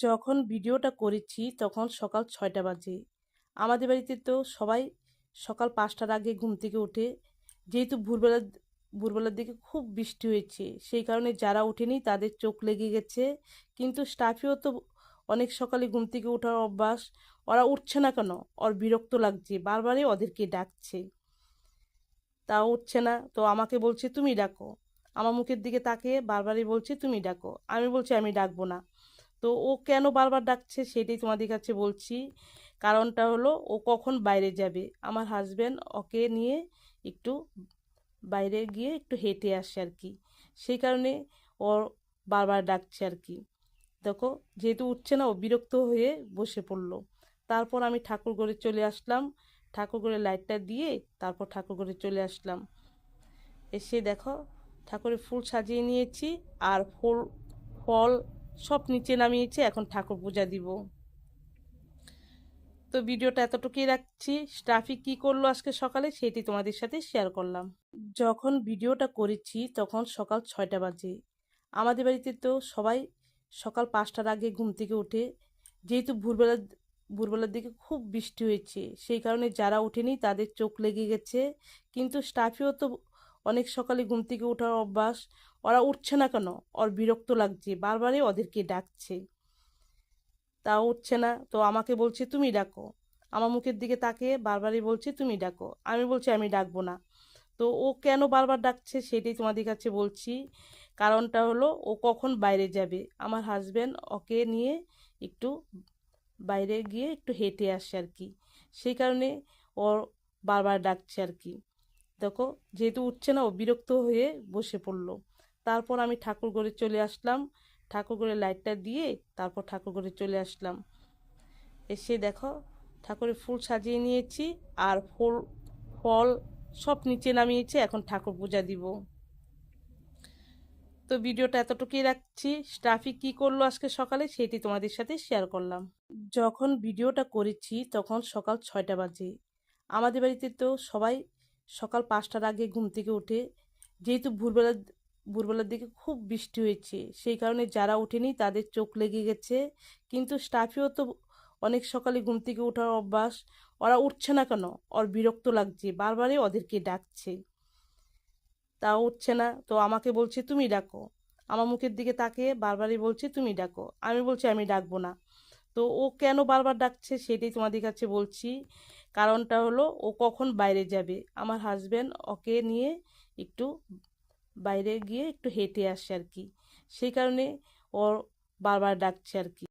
যখন ভিডিওটা করেছি তখন সকাল ৬টা বাজে। আমাদের বাড়িতে তো সবাই সকাল ৫টার আগে ঘুম থেকে ওঠে। যেহেতু ভোরবেলার দিকে খুব বৃষ্টি হয়েছে, সেই কারণে যারা ওঠেনি তাদের চোখ লেগে গেছে। কিন্তু স্টাফেও তো অনেক সকালে ঘুম থেকে ওঠার অভ্যাস, ওরা উঠছে না কেন? ওর বিরক্ত লাগছে, বারবারই ওদেরকে ডাকছে, তাও উঠছে না। তো আমাকে বলছে তুমি ডাকো। আমার মুখের দিকে তাকিয়ে বারবারই বলছে তুমি ডাকো। আমি বলছি আমি ডাকবো না। তো ও কেন বারবার ডাকছে সেটাই তোমাদের কাছে বলছি। কারণটা হলো ও কখন বাইরে যাবে, আমার হাজবেন্ড ওকে নিয়ে একটু বাইরে গিয়ে একটু হেঁটে আসে আর কি। সেই কারণে ওর বারবার ডাকছে আর কি। দেখো, যেহেতু উঠছে না ও বিরক্ত হয়ে বসে পড়লো। তারপর আমি ঠাকুর ঘরে চলে আসলাম, ঠাকুর ঘরে লাইটটা দিয়ে তারপর ঠাকুর ঘরে চলে আসলাম। এসে দেখো, ঠাকুরের ফুল সাজিয়ে নিয়েছি, আর ফুল ফল সব নিচে নামিয়েছি, এখন ঠাকুর পূজা দিব। তো ভিডিওটা এতটুকুই রাখছি। স্টাফি কি করলো আজকে সকালে সেটি তোমাদের সাথে শেয়ার করলাম। যখন ভিডিওটা করেছি তখন সকাল ৬টা বাজে। আমাদের বাড়িতে তো সবাই সকাল ৫টার আগে ঘুম থেকে ওঠে। যেহেতু ভোরবেলার দিকে খুব বৃষ্টি হয়েছে, সেই কারণে যারা ওঠেনি তাদের চোখ লেগে গেছে। কিন্তু স্টাফেও তো অনেক সকালে ঘুম থেকে ওঠার অভ্যাস, ওরা উঠছে না কেন? ওর বিরক্ত লাগছে, বারবারই ওদেরকে ডাকছে, তাও উঠছে না। তো আমাকে বলছে তুমি ডাকো। আমার মুখের দিকে তাকিয়ে বারবারই বলছে তুমি ডাকো। আমি বলছি আমি ডাকবো না। তো ও কেন বারবার ডাকছে সেটাই তোমাদের কাছে বলছি। কারণটা হলো ও কখন বাইরে যাবে, আমার হাজবেন্ড ওকে নিয়ে একটু বাইরে গিয়ে একটু হেঁটে আসে আর কি। সেই কারণে ওর বারবার ডাকছে আর কি। দেখো, যেহেতু উঠছে না ও বিরক্ত হয়ে বসে পড়লো। তারপর আমি ঠাকুর ঘরে চলে আসলাম, ঠাকুর ঘরে লাইটটা দিয়ে তারপর ঠাকুর ঘরে চলে আসলাম। এসে দেখো, ঠাকুরের ফুল সাজিয়ে নিয়েছি, আর ফল সব নিচে নামিয়েছি, এখন ঠাকুর পূজা দিব। তো ভিডিওটা এতটুকুই রাখছি। স্টাফি কি করলো আজকে সকালে সেটি তোমাদের সাথে শেয়ার করলাম। যখন ভিডিওটা করেছি তখন সকাল ৬টা বাজে। আমাদের বাড়িতে তো সবাই সকাল ৫টার আগে ঘুম থেকে ওঠে। যেহেতু ভোরবেলার দিকে খুব বৃষ্টি হয়েছে, সেই কারণে যারা ওঠেনি তাদের চোখ লেগে গেছে। কিন্তু স্টাফেও তো অনেক সকালে ঘুম থেকে ওঠার অভ্যাস, ওরা উঠছে না কেন? ওর বিরক্ত লাগছে, বারবারই ওদেরকে ডাকছে, তাও উঠছে না। তো আমাকে বলছে তুমি ডাকো। আমার মুখের দিকে তাকিয়ে বারবারই বলছে তুমি ডাকো। আমি বলছি আমি ডাকবো না। তো ও কেন বারবার ডাকছে সেটাই তোমাদের কাছে বলছি। কারণটা হলো ও কখন বাইরে যাবে, আমার হাজবেন্ড ওকে নিয়ে একটু বাইরে গিয়ে একটু হেঁটে আসে আর কি। সেই কারণে ওর বারবার ডাকছে আর কি।